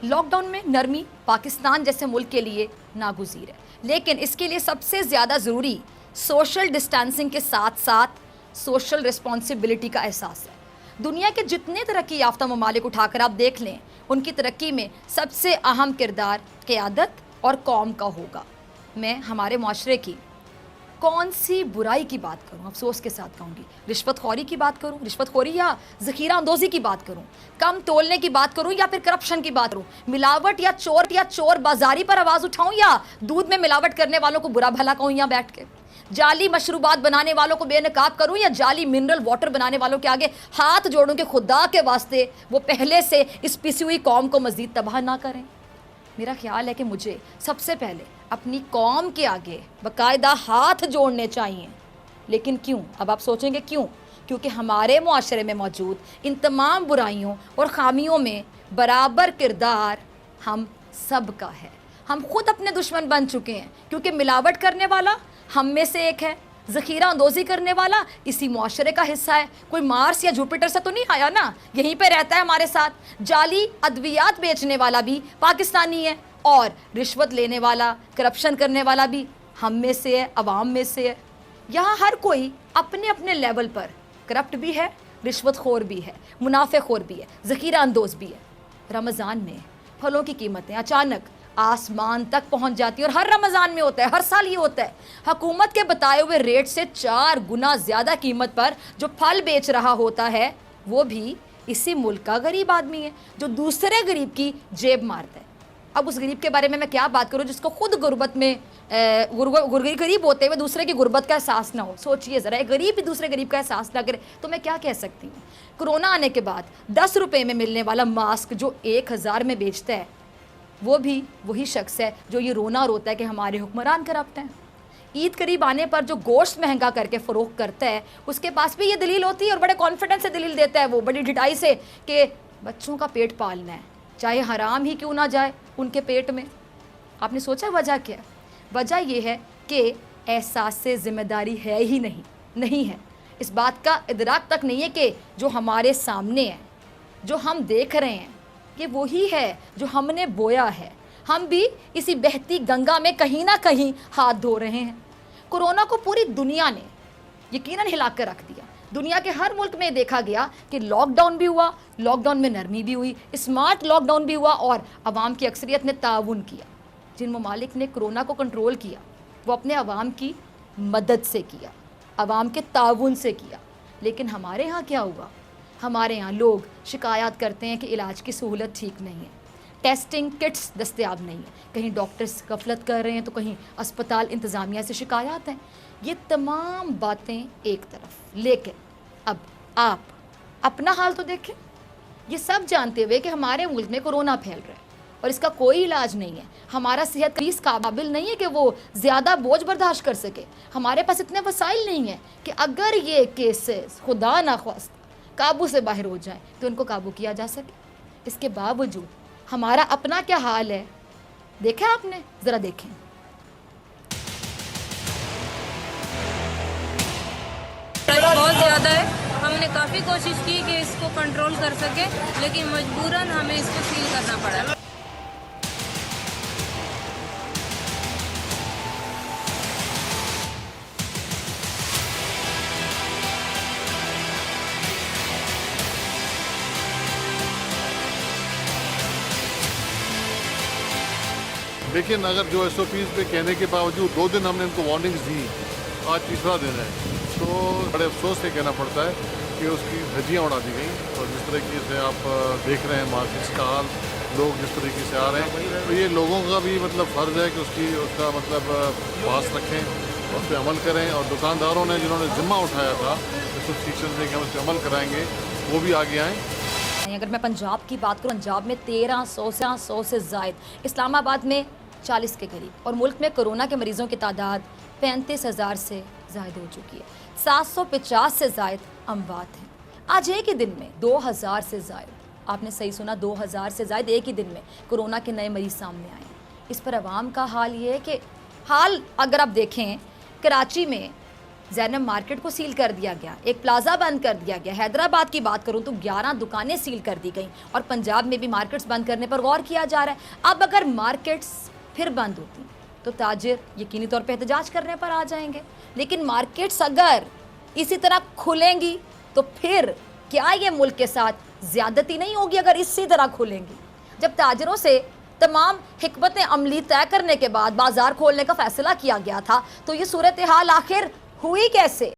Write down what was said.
Lock down میں نرمی پاکستان جیسے ملک کے لیے ناگزیر ہے، لیکن اس کے لیے سب سے زیادہ ضروری سوشل ڈسٹینسنگ کے ساتھ ساتھ سوشل رسپانسبلٹی کا احساس ہے۔ دنیا کے جتنے ترقی یافتہ ممالک اٹھا کر آپ دیکھ لیں، ان کی ترقی میں سب سے اہم کردار قیادت اور قوم کا ہوگا۔ میں ہمارے معاشرے کی کون سی برائی کی بات کروں، افسوس کے ساتھ کہوں گی، رشوت خوری کی بات کروں، رشوت خوری یا ذخیرہ اندوزی کی بات کروں، کم تولنے کی بات کروں یا پھر کرپشن کی بات کروں، ملاوٹ یا چور بازاری پر آواز اٹھاؤں یا دودھ میں ملاوٹ کرنے والوں کو برا بھلا کہوں یہاں بیٹھ کے، جعلی مشروبات بنانے والوں کو بے نقاب کروں یا جعلی منرل واٹر بنانے والوں کے آگے ہاتھ جوڑوں کہ خدا کے واسطے وہ پہلے سے اس پسی ہوئی قوم کو مزید تباہ نہ کریں۔ میرا خیال ہے کہ مجھے سب سے پہلے اپنی قوم کے آگے باقاعدہ ہاتھ جوڑنے چاہیے۔ لیکن کیوں؟ اب آپ سوچیں گے کیوں؟ کیونکہ ہمارے معاشرے میں موجود ان تمام برائیوں اور خامیوں میں برابر کردار ہم سب کا ہے۔ ہم خود اپنے دشمن بن چکے ہیں، کیونکہ ملاوٹ کرنے والا ہم میں سے ایک ہے، ذخیرہ اندوزی کرنے والا اسی معاشرے کا حصہ ہے، کوئی مارس یا جوپیٹر سے تو نہیں آیا نا، یہیں پہ رہتا ہے ہمارے ساتھ۔ جعلی ادویات بیچنے والا بھی پاکستانی ہے، اور رشوت لینے والا، کرپشن کرنے والا بھی ہم میں سے ہے، عوام میں سے ہے۔ یہاں ہر کوئی اپنے اپنے لیول پر کرپٹ بھی ہے، رشوت خور بھی ہے، منافع خور بھی ہے، ذخیرہ اندوز بھی ہے۔ رمضان میں پھلوں کی قیمتیں اچانک آسمان تک پہنچ جاتی ہیں، اور ہر رمضان میں ہوتا ہے، ہر سال یہ ہوتا ہے۔ حکومت کے بتائے ہوئے ریٹ سے 4 گنا زیادہ قیمت پر جو پھل بیچ رہا ہوتا ہے وہ بھی اسی ملک کا غریب آدمی ہے، جو دوسرے غریب کی جیب مارتا ہے۔ اب اس غریب کے بارے میں کیا بات کروں جس کو خود غربت میں غریب ہوتے ہوئے دوسرے کی غربت کا احساس نہ ہو۔ سوچئے ذرا، ایک غریب بھی دوسرے غریب کا احساس نہ کرے تو میں کیا کہہ سکتی ہوں؟ کرونا آنے کے بعد 10 روپے میں ملنے والا ماسک جو 1000 میں بیچتا ہے، وہ بھی وہی شخص ہے جو یہ رونا روتا ہے کہ ہمارے حکمران کرپٹ ہیں۔ عید قریب آنے پر جو گوشت مہنگا کر کے فروخت کرتا ہے، اس کے پاس بھی یہ دلیل ہوتی ہے، اور بڑے کانفیڈنس سے دلیل دیتا ہے وہ، بڑی ڈٹائی سے، کہ بچوں کا پیٹ پالنا ہے، چاہے حرام ہی کیوں نہ جائے ان کے پیٹ میں۔ آپ نے سوچا وجہ کیا ہے؟ وجہ یہ ہے کہ احساس ذمہ داری ہے ہی نہیں ہے، اس بات کا ادراک تک نہیں ہے کہ جو ہمارے سامنے ہے، جو ہم دیکھ رہے ہیں، یہ وہی ہے جو ہم نے بویا ہے۔ ہم بھی اسی بہتی گنگا میں کہیں نہ کہیں ہاتھ دھو رہے ہیں۔ کورونا کو پوری دنیا نے یقیناً ہلا کر رکھ دیا۔ دنیا کے ہر ملک میں دیکھا گیا کہ لاک ڈاؤن بھی ہوا، لاک ڈاؤن میں نرمی بھی ہوئی، اسمارٹ لاک ڈاؤن بھی ہوا، اور عوام کی اکثریت نے تعاون کیا۔ جن ممالک نے کرونا کو کنٹرول کیا وہ اپنے عوام کی مدد سے کیا، عوام کے تعاون سے کیا۔ لیکن ہمارے ہاں کیا ہوا؟ ہمارے ہاں لوگ شکایات کرتے ہیں کہ علاج کی سہولت ٹھیک نہیں ہے، ٹیسٹنگ کٹس دستیاب نہیں ہے، کہیں ڈاکٹرز غفلت کر رہے ہیں تو کہیں اسپتال انتظامیہ سے شکایات ہیں۔ یہ تمام باتیں ایک طرف، لیکن اب آپ اپنا حال تو دیکھیں۔ یہ سب جانتے ہوئے کہ ہمارے ملک میں کورونا پھیل رہا ہے اور اس کا کوئی علاج نہیں ہے، ہمارا صحت اس قابل نہیں ہے کہ وہ زیادہ بوجھ برداشت کر سکے، ہمارے پاس اتنے وسائل نہیں ہیں کہ اگر یہ کیسز خدا نخواستہ قابو سے باہر ہو جائیں تو ان کو قابو کیا جا سکے۔ اس کے باوجود ہمارا اپنا کیا حال ہے دیکھا آپ نے؟ ذرا دیکھیں۔ بہت زیادہ ہے، ہم نے کافی کوشش کی کہ اس کو کنٹرول کر سکے، لیکن مجبوراً ہمیں اس کو سیل کرنا پڑا۔ لیکن اگر جو ایس او پیز پہ کہنے کے باوجود 2 دن ہم نے ان کو وارننگز دی، آج تیسرا دن ہے، تو بڑے افسوس سے کہنا پڑتا ہے کہ اس کی دھجیاں اڑا دی گئیں۔ اور جس طریقے سے آپ دیکھ رہے ہیں مارکیٹس کا حال، لوگ جس طریقے سے آ رہے ہیں، تو یہ لوگوں کا بھی فرض ہے کہ اس کا پاس رکھیں، اس پہ عمل کریں، اور دکانداروں نے جنہوں نے ذمہ اٹھایا تھا ریسٹرکشن میں کہ ہم اس پہ عمل کرائیں گے، وہ بھی آگے آئیں۔ اگر میں پنجاب کی بات کروں، پنجاب میں 1300 سے زائد، اسلام آباد میں 40 کے قریب، اور ملک میں کرونا کے مریضوں کی تعداد 35,000 سے زائد ہو چکی ہے، 750 سے زائد اموات ہیں۔ آج ایک ہی دن میں 2000 سے زائد، آپ نے صحیح سنا، 2000 سے زائد ایک ہی دن میں کرونا کے نئے مریض سامنے آئے ہیں۔ اس پر عوام کا حال یہ ہے کہ اگر آپ دیکھیں کراچی میں زینب مارکیٹ کو سیل کر دیا گیا, ایک پلازا بند کر دیا گیا. حیدرآباد کی بات کروں تو 11 دکانیں سیل کر دی گئیں, اور پنجاب میں بھی مارکیٹس بند کرنے پر غور کیا جا رہا ہے. اب اگر مارکیٹس پھر بند ہوتی تو تاجر یقینی طور پہ احتجاج کرنے پر آ جائیں گے, لیکن مارکیٹس اگر اسی طرح کھلیں گی تو پھر کیا یہ ملک کے ساتھ زیادتی نہیں ہوگی اگر اسی طرح کھلیں گی؟ جب تاجروں سے تمام حکمت عملی طے کرنے کے بعد بازار کھولنے کا فیصلہ کیا گیا تھا تو یہ صورتحال آخر ہوئی کیسے؟